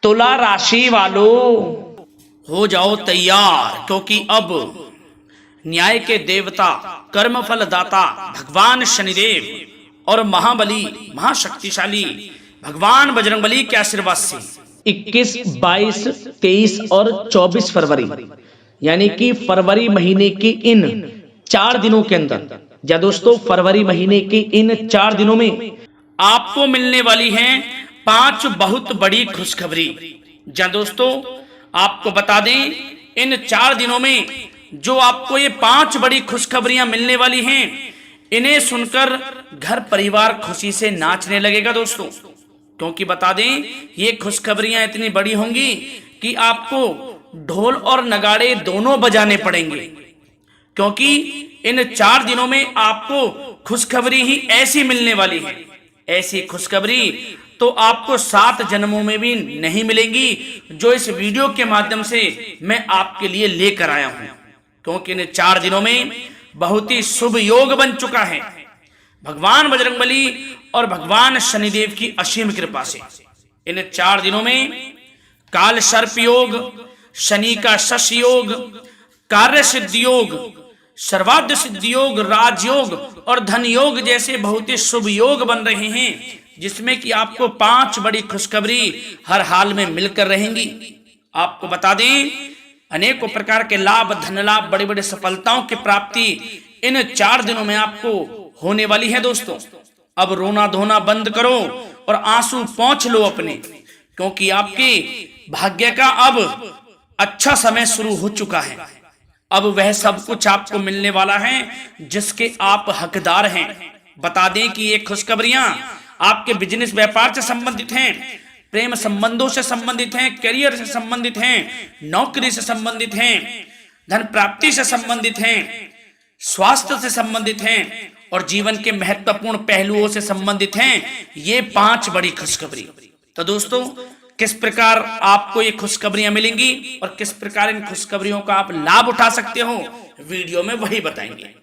तुला राशि वालों हो जाओ तैयार, क्योंकि अब न्याय के देवता, कर्मफल दाता भगवान शनिदेव और महाबली महाशक्तिशाली भगवान बजरंगबली के आशीर्वाद से 21, 22, 23 और 24 फरवरी यानी कि फरवरी महीने के इन 4 दिनों के अंदर, या दोस्तों फरवरी महीने के इन 4 दिनों में आपको मिलने वाली हैं 5 बहुत बड़ी खुशखबरी। या दोस्तों आपको बता दें, इन 4 दिनों में जो आपको ये 5 बड़ी खुशखबरियां मिलने वाली हैं, इन्हें सुनकर घर परिवार खुशी से नाचने लगेगा दोस्तों। क्योंकि बता दें, ये खुशखबरियां इतनी बड़ी होंगी कि आपको ढोल और नगाड़े दोनों बजाने पड़ेंगे, क्योंकि इन 4 दिनों में आपको खुशखबरी ही ऐसी मिलने वाली है। ऐसी खुशखबरी तो आपको 7 जन्मों में भी नहीं मिलेंगी, जो इस वीडियो के माध्यम से मैं आपके लिए लेकर आया हूं। क्योंकि इन 4 दिनों में बहुत ही शुभ योग बन चुका है भगवान बजरंगबली और भगवान शनिदेव की असीम कृपा से। इन 4 दिनों में काल सर्प योग, शनि का शश योग, कार्य सिद्धि योग, सर्वार्थ सिद्धि योग, राजयोग और धन योग जैसे बहुत ही शुभ योग बन रहे हैं, जिसमें कि आपको 5 बड़ी खुशखबरी हर हाल में मिलकर रहेंगी। आपको बता दें, अनेकों प्रकार के लाभ, धन लाभ, बड़ी बड़ी सफलताओं की प्राप्ति इन 4 दिनों में आपको होने वाली है दोस्तों। अब रोना धोना बंद करो और आंसू पोंछ लो अपने, क्योंकि आपके भाग्य का अब अच्छा समय शुरू हो चुका है। अब वह सब कुछ आपको मिलने वाला है जिसके आप हकदार हैं। बता दें कि ये खुशखबरियां आपके बिजनेस व्यापार से संबंधित हैं, प्रेम संबंधों से संबंधित हैं, करियर से संबंधित हैं, नौकरी से संबंधित हैं, धन प्राप्ति से संबंधित हैं, स्वास्थ्य से संबंधित हैं और जीवन के महत्वपूर्ण पहलुओं से संबंधित हैं। ये 5 बड़ी खुशखबरी। तो दोस्तों, किस प्रकार आपको ये खुशखबरियां मिलेंगी और किस प्रकार इन खुशखबरियों का आप लाभ उठा सकते हो, वीडियो में वही बताएंगे।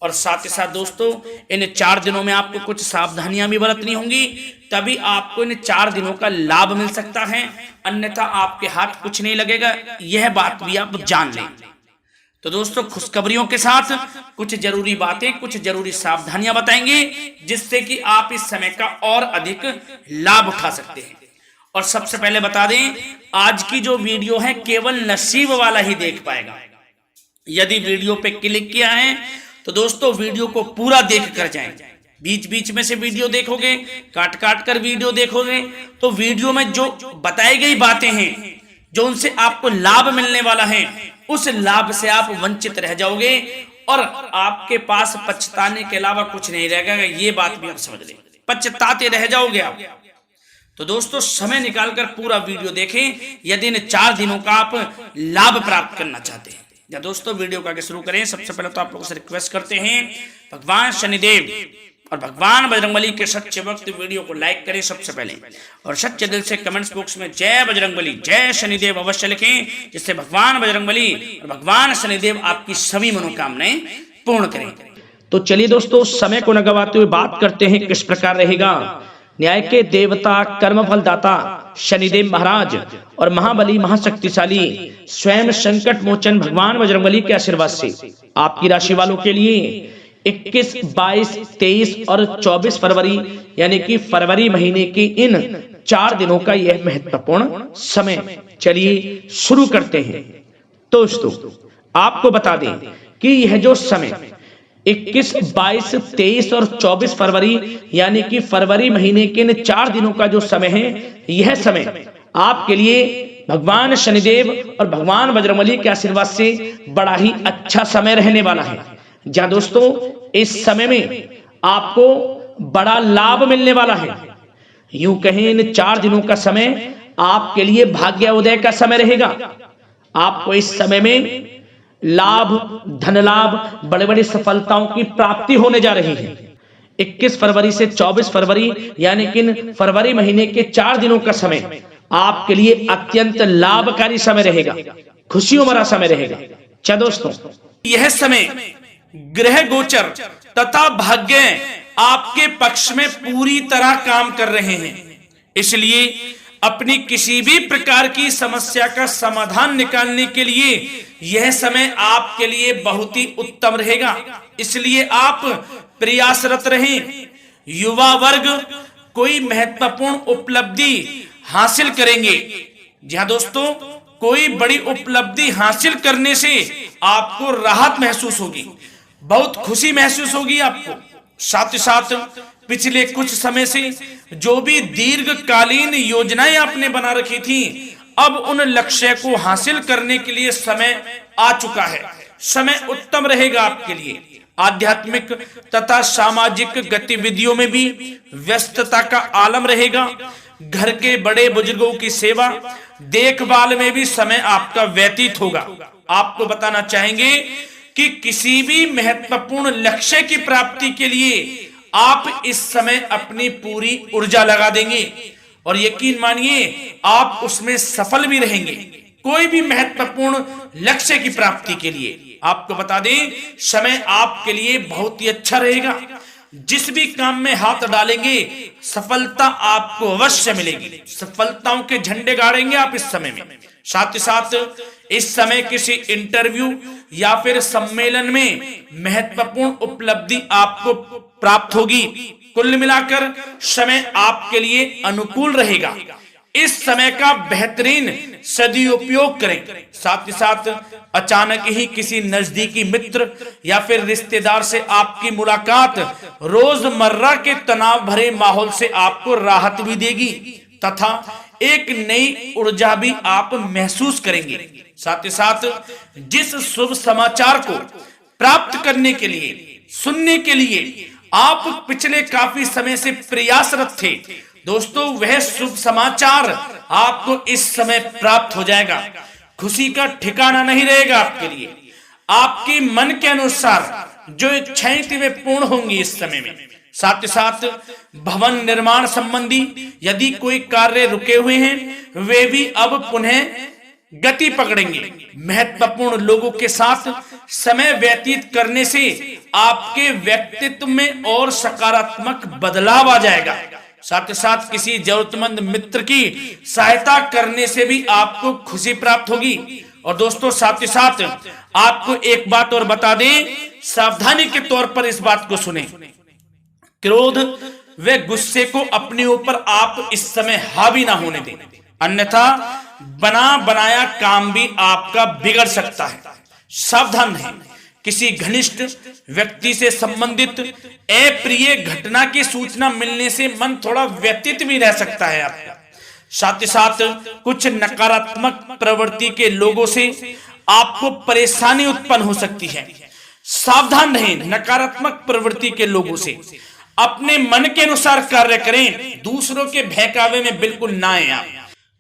और साथ ही साथ दोस्तों, इन 4 दिनों में आपको कुछ सावधानियां भी बरतनी होंगी, तभी आपको इन 4 दिनों का लाभ मिल सकता है, अन्यथा आपके हाथ कुछ नहीं लगेगा। यह बात भी आप जान लें। तो दोस्तों, खुशखबरियों के साथ कुछ जरूरी बातें, कुछ जरूरी सावधानियां बताएंगे, जिससे कि आप इस समय का और अधिक लाभ उठा सकते हैं। और सबसे पहले बता दें, आज की जो वीडियो है केवल नसीब वाला ही देख पाएगा। यदि वीडियो पे क्लिक किया है तो दोस्तों वीडियो को पूरा देख कर जाएं। बीच बीच में से वीडियो देखोगे, काट काट कर वीडियो देखोगे, तो वीडियो में जो बताई गई बातें हैं, जो उनसे आपको लाभ मिलने वाला है, उस लाभ से आप वंचित रह जाओगे और आपके पास पछताने के अलावा कुछ नहीं रहेगा। ये बात भी आप समझ लें, पछताते रह जाओगे आप। तो दोस्तों, समय निकालकर पूरा वीडियो देखें यदि इन 4 दिनों का आप लाभ प्राप्त करना चाहते हैं। या दोस्तों, वीडियो को आगे शुरू करें, सबसे पहले तो आप लोगों से रिक्वेस्ट करते हैं, भगवान शनिदेव और भगवान बजरंगबली के सच्चे भक्त वीडियो को लाइक करें सबसे पहले, और सच्चे दिल से कमेंट्स बॉक्स में जय बजरंगबली, जय शनिदेव अवश्य लिखें, जिससे भगवान बजरंगबली और भगवान शनिदेव आपकी सभी मनोकामनाएं पूर्ण करें। तो चलिए दोस्तों, समय को न गवाते हुए बात करते हैं किस प्रकार रहेगा न्याय के देवता, कर्मफल दाता शनिदेव महाराज और महाबली महाशक्तिशाली स्वयं संकट मोचन भगवान बजरंगबली के आशीर्वाद से आपकी राशि वालों के लिए 21, 22, 23 और 24 फरवरी यानी कि फरवरी महीने के इन 4 दिनों का यह महत्वपूर्ण समय। चलिए शुरू करते हैं। दोस्तों, आपको बता दें कि यह जो समय 21, 22, 23 और 24 फरवरी यानी कि फरवरी महीने के इन 4 दिनों का जो समय है, यह समय आपके लिए भगवान शनिदेव और भगवान बजरंगबली के आशीर्वाद से बड़ा ही अच्छा समय रहने वाला है। जहां दोस्तों, इस समय में आपको बड़ा लाभ मिलने वाला है। यूं कहें, इन 4 दिनों का समय आपके लिए भाग्योदय का समय रहेगा। आपको इस समय में लाभ, धन लाभ, बड़े बड़ी सफलताओं की प्राप्ति होने जा रही है। 21 फरवरी से 24 फरवरी यानी कि फरवरी महीने के 4 दिनों का समय आपके लिए अत्यंत लाभकारी समय रहेगा, खुशियों भरा समय रहेगा। क्या दोस्तों, यह समय ग्रह गोचर तथा भाग्य आपके पक्ष में पूरी तरह काम कर रहे हैं। इसलिए अपनी किसी भी प्रकार की समस्या का समाधान निकालने के लिए यह समय आपके लिए बहुत ही उत्तम रहेगा। इसलिए आप प्रयासरत रहें। युवा वर्ग कोई महत्वपूर्ण उपलब्धि हासिल करेंगे। जी हाँ दोस्तों, कोई बड़ी उपलब्धि हासिल करने से आपको राहत महसूस होगी, बहुत खुशी महसूस होगी आपको। साथ ही साथ पिछले कुछ समय से जो भी दीर्घकालीन योजनाएं आपने बना रखी थी, अब उन लक्ष्य को हासिल करने के लिए समय आ चुका है। समय उत्तम रहेगा आपके लिए। आध्यात्मिक तथा सामाजिक गतिविधियों में भी व्यस्तता का आलम रहेगा। घर के बड़े बुजुर्गों की सेवा देखभाल में भी समय आपका व्यतीत होगा। आपको बताना चाहेंगे कि किसी भी महत्वपूर्ण लक्ष्य की प्राप्ति के लिए आप इस समय अपनी पूरी ऊर्जा लगा देंगे और यकीन मानिए आप उसमें सफल भी रहेंगे। कोई भी महत्वपूर्ण लक्ष्य की प्राप्ति के लिए आपको बता दें, समय आपके लिए बहुत ही अच्छा रहेगा। जिस भी काम में हाथ डालेंगे सफलता आपको अवश्य मिलेगी। सफलताओं के झंडे गाड़ेंगे आप इस समय में। साथ ही साथ इस समय किसी इंटरव्यू या फिर सम्मेलन में महत्वपूर्ण उपलब्धि आपको प्राप्त होगी। कुल मिलाकर समय आपके लिए अनुकूल रहेगा। इस समय का बेहतरीन सदुपयोग करें। साथ ही साथ अचानक ही किसी नजदीकी मित्र या फिर रिश्तेदार से आपकी मुलाकात रोजमर्रा के तनाव भरे माहौल से आपको राहत भी देगी तथा एक नई ऊर्जा भी आप महसूस करेंगे। साथ ही साथ जिस शुभ समाचार को प्राप्त करने के लिए, सुनने के लिए आप पिछले काफी समय से प्रयासरत थे दोस्तों, वह शुभ समाचार आपको इस समय प्राप्त हो जाएगा। खुशी का ठिकाना नहीं रहेगा आपके लिए। आपके मन के अनुसार जो इच्छाएं थी वे पूर्ण होंगी इस समय में। साथ ही साथ भवन निर्माण संबंधी यदि कोई कार्य रुके हुए हैं वे भी अब पुनः गति पकड़ेंगे। महत्वपूर्ण लोगों के साथ समय व्यतीत करने से आपके व्यक्तित्व में और सकारात्मक बदलाव आ जाएगा। साथ ही साथ किसी जरूरतमंद मित्र की सहायता करने से भी आपको खुशी प्राप्त होगी। और दोस्तों साथ ही साथ आपको एक बात और बता दें, सावधानी के तौर पर इस बात को सुने। क्रोध व गुस्से को अपने ऊपर आप इस समय हावी ना होने दें, अन्यथा बना बनाया काम भी आपका बिगड़ सकता है। सावधान रहें। किसी घनिष्ठ व्यक्ति से संबंधित अप्रिय घटना की सूचना मिलने से मन थोड़ा व्यतीत भी रह सकता है आपका। साथ ही साथ कुछ नकारात्मक प्रवृत्ति के लोगों से आपको परेशानी उत्पन्न हो सकती है। सावधान रहें नकारात्मक प्रवृत्ति के लोगों से। अपने मन के अनुसार कार्य करें, दूसरों के बहकावे में बिल्कुल ना आए आप।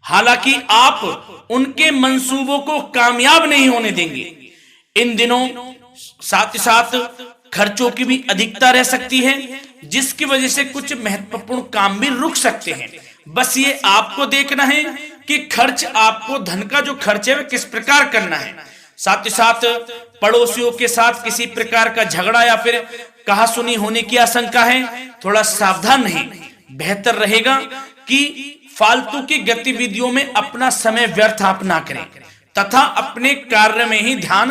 हालांकि आप उनके मंसूबों को कामयाब नहीं होने देंगे। इन दिनों साथ ही साथ खर्चों की भी अधिकता रह सकती है, जिसकी वजह से कुछ महत्वपूर्ण काम भी रुक सकते हैं। बस ये आपको देखना है कि खर्च, आपको धन का जो खर्च है वह किस प्रकार करना है। साथ ही साथ पड़ोसियों के साथ किसी प्रकार का झगड़ा या फिर कहासुनी होने की आशंका है, थोड़ा सावधान रहें। बेहतर रहेगा कि फालतू की गतिविधियों में अपना समय व्यर्थ आप ना करें तथा अपने कार्य में ही ध्यान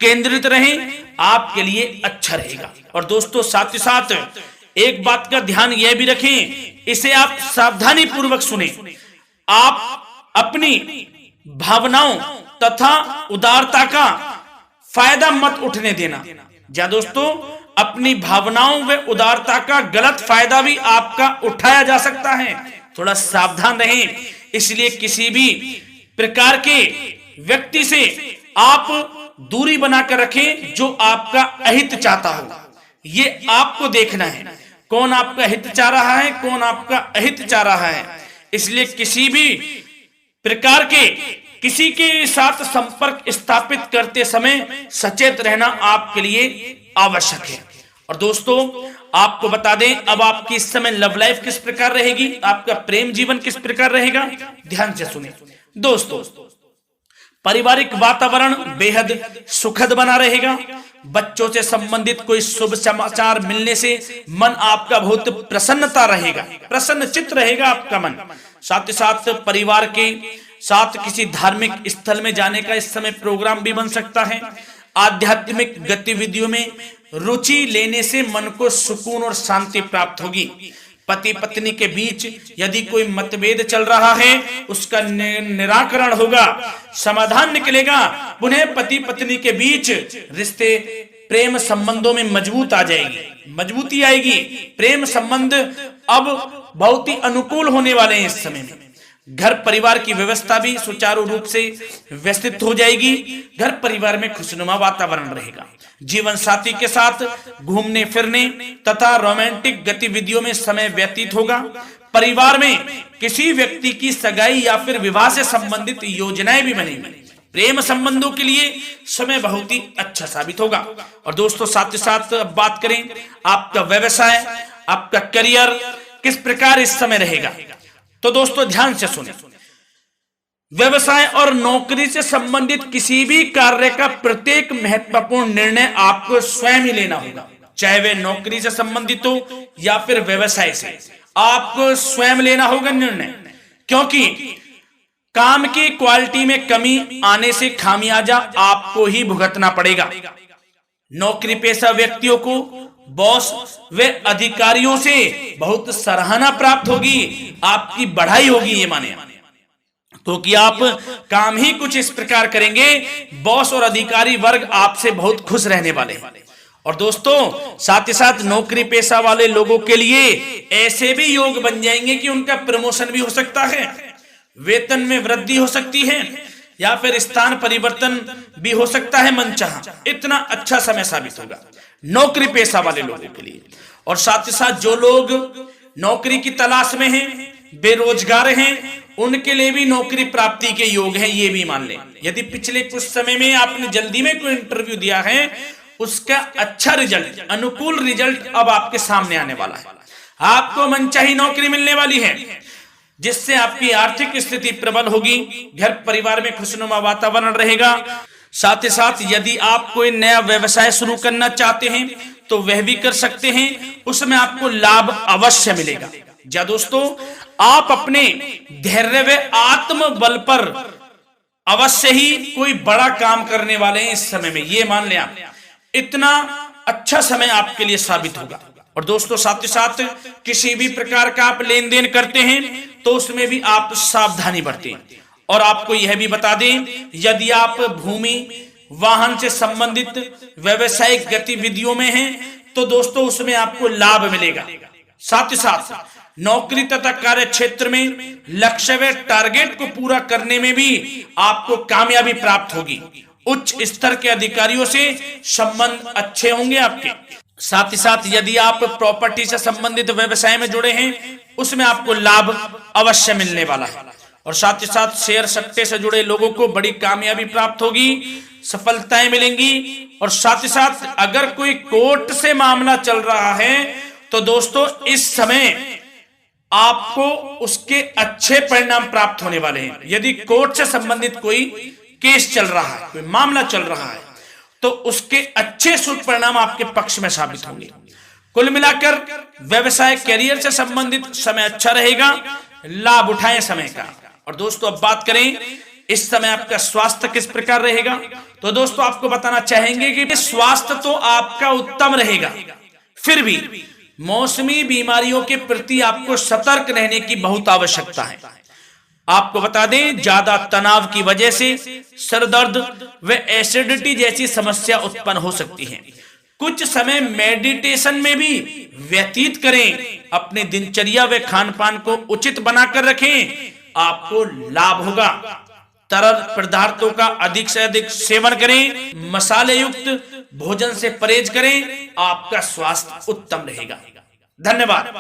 केंद्रित रहें, आपके लिए अच्छा रहेगा। और दोस्तों साथ ही साथ एक बात का ध्यान यह भी रखें, इसे आप सावधानी पूर्वक सुने। आप अपनी भावनाओं तथा उदारता का फायदा मत उठने देना। जा दोस्तों, अपनी भावनाओं व उदारता का गलत फायदा भी आपका उठाया जा सकता है, थोड़ा सावधान रहें। इसलिए किसी भी प्रकार के व्यक्ति से आप दूरी बनाकर रखें जो आपका अहित चाहता हो। ये आपको देखना है, कौन आपका हित चाह रहा है, कौन आपका अहित चाह रहा है। इसलिए किसी भी प्रकार के किसी के साथ संपर्क स्थापित करते समय सचेत रहना आपके लिए आवश्यक है। और दोस्तों आपको बता दें, अब आपकी इस समय लव लाइफ किस प्रकार रहेगी, आपका प्रेम जीवन किस प्रकार रहेगा, ध्यान से सुने। दोस्तों पारिवारिक वातावरण बेहद सुखद बना रहेगा। बच्चों से संबंधित कोई शुभ समाचार मिलने से मन आपका बहुत प्रसन्नता रहेगा, प्रसन्न चित्त रहेगा आपका मन। साथ ही साथ परिवार के साथ किसी धार्मिक स्थल में जाने का इस समय प्रोग्राम भी बन सकता है। आध्यात्मिक गतिविधियों में रुचि लेने से मन को सुकून और शांति प्राप्त होगी। पति पत्नी के बीच यदि कोई मतभेद चल रहा है उसका निराकरण होगा, समाधान निकलेगा। पुनः पति पत्नी के बीच रिश्ते प्रेम संबंधों में मजबूती आएगी। प्रेम संबंध अब बहुत ही अनुकूल होने वाले हैं इस समय में। घर परिवार की व्यवस्था भी सुचारू रूप से व्यवस्थित हो जाएगी। घर परिवार में खुशनुमा वातावरण रहेगा। जीवन साथी के साथ घूमने फिरने तथा रोमांटिक गतिविधियों में समय व्यतीत होगा। परिवार में किसी व्यक्ति की सगाई या फिर विवाह से संबंधित योजनाएं भी बनेंगी। प्रेम संबंधों के लिए समय बहुत ही अच्छा साबित होगा। और दोस्तों साथ ही साथ अब बात करें आपका व्यवसाय, आपका करियर किस प्रकार इस समय रहेगा, तो दोस्तों ध्यान से सुने। व्यवसाय और नौकरी से संबंधित किसी भी कार्य का प्रत्येक महत्वपूर्ण निर्णय आपको स्वयं ही लेना होगा, चाहे वे नौकरी से संबंधित हो या फिर व्यवसाय से। आपको स्वयं लेना होगा निर्णय, क्योंकि काम की क्वालिटी में कमी आने से खामियाजा आपको ही भुगतना पड़ेगा। नौकरी पेशा व्यक्तियों को बॉस व अधिकारियों से बहुत सराहना प्राप्त होगी, आपकी बढ़ाई होगी, ये माने तो कि आप काम ही कुछ इस प्रकार करेंगे, बॉस और अधिकारी वर्ग आपसे बहुत खुश रहने वाले हैं। और दोस्तों साथ ही साथ नौकरी पेशा वाले लोगों के लिए ऐसे भी योग बन जाएंगे कि उनका प्रमोशन भी हो सकता है, वेतन में वृद्धि हो सकती है, या फिर स्थान परिवर्तन भी हो सकता है मनचाहा। इतना अच्छा समय साबित होगा नौकरी पेशा वाले लोगों के लिए। और साथ ही साथ जो लोग नौकरी की तलाश में हैं, बेरोजगार हैं, उनके लिए भी नौकरी प्राप्ति के योग हैं, ये भी मान लें। यदि पिछले कुछ समय में आपने जल्दी में कोई इंटरव्यू दिया है, उसका अच्छा रिजल्ट, अनुकूल रिजल्ट अब आपके सामने आने वाला है। आपको मनचाही नौकरी मिलने वाली है, जिससे आपकी आर्थिक स्थिति प्रबल होगी। घर परिवार में खुशनुमा वातावरण रहेगा। साथ ही साथ यदि आप कोई नया व्यवसाय शुरू करना चाहते हैं तो वह भी कर सकते हैं, उसमें आपको लाभ अवश्य मिलेगा। जा दोस्तों, आप अपने धैर्य व आत्मबल पर अवश्य ही कोई बड़ा काम करने वाले हैं इस समय में, ये मान लें आप। इतना अच्छा समय आपके लिए साबित होगा। और दोस्तों साथ ही साथ किसी भी प्रकार का आप लेन देन करते हैं तो उसमें भी आप सावधानी बरतें। और आपको यह भी बता दें, यदि आप भूमि वाहन से संबंधित व्यावसायिक गतिविधियों में हैं तो दोस्तों उसमें आपको लाभ मिलेगा। साथ ही साथ नौकरी तथा कार्य क्षेत्र में लक्ष्य व टारगेट को पूरा करने में भी आपको कामयाबी प्राप्त होगी। उच्च स्तर के अधिकारियों से संबंध अच्छे होंगे आपके। साथ ही साथ यदि आप प्रॉपर्टी से संबंधित व्यवसाय में जुड़े हैं, उसमें आपको लाभ अवश्य मिलने वाला है। और साथ ही साथ शेयर सट्टे से जुड़े लोगों को बड़ी कामयाबी प्राप्त होगी, सफलताएं मिलेंगी। और साथ ही साथ अगर कोई कोर्ट से मामला चल रहा है तो दोस्तों इस समय आपको उसके अच्छे परिणाम प्राप्त होने वाले हैं। यदि कोर्ट से संबंधित कोई केस चल रहा है, कोई मामला चल रहा है, तो उसके अच्छे शुभ परिणाम आपके पक्ष में साबित होंगे। कुल मिलाकर व्यवसाय करियर से संबंधित समय अच्छा रहेगा, लाभ उठाएं समय का। और दोस्तों अब बात करें इस समय आपका स्वास्थ्य किस प्रकार रहेगा, तो दोस्तों आपको बताना चाहेंगे कि स्वास्थ्य तो आपका उत्तम रहेगा, फिर भी मौसमी बीमारियों के प्रति आपको सतर्क रहने की बहुत आवश्यकता है। आपको बता दें, ज्यादा तनाव की वजह से सर दर्द व एसिडिटी जैसी समस्या उत्पन्न हो सकती है। कुछ समय मेडिटेशन में भी व्यतीत करें, अपने दिनचर्या व खान पान को उचित बनाकर रखें, आपको लाभ होगा। तरल पदार्थों का अधिक से अधिक सेवन करें, मसाले युक्त भोजन से परहेज करें, आपका स्वास्थ्य उत्तम रहेगा। धन्यवाद।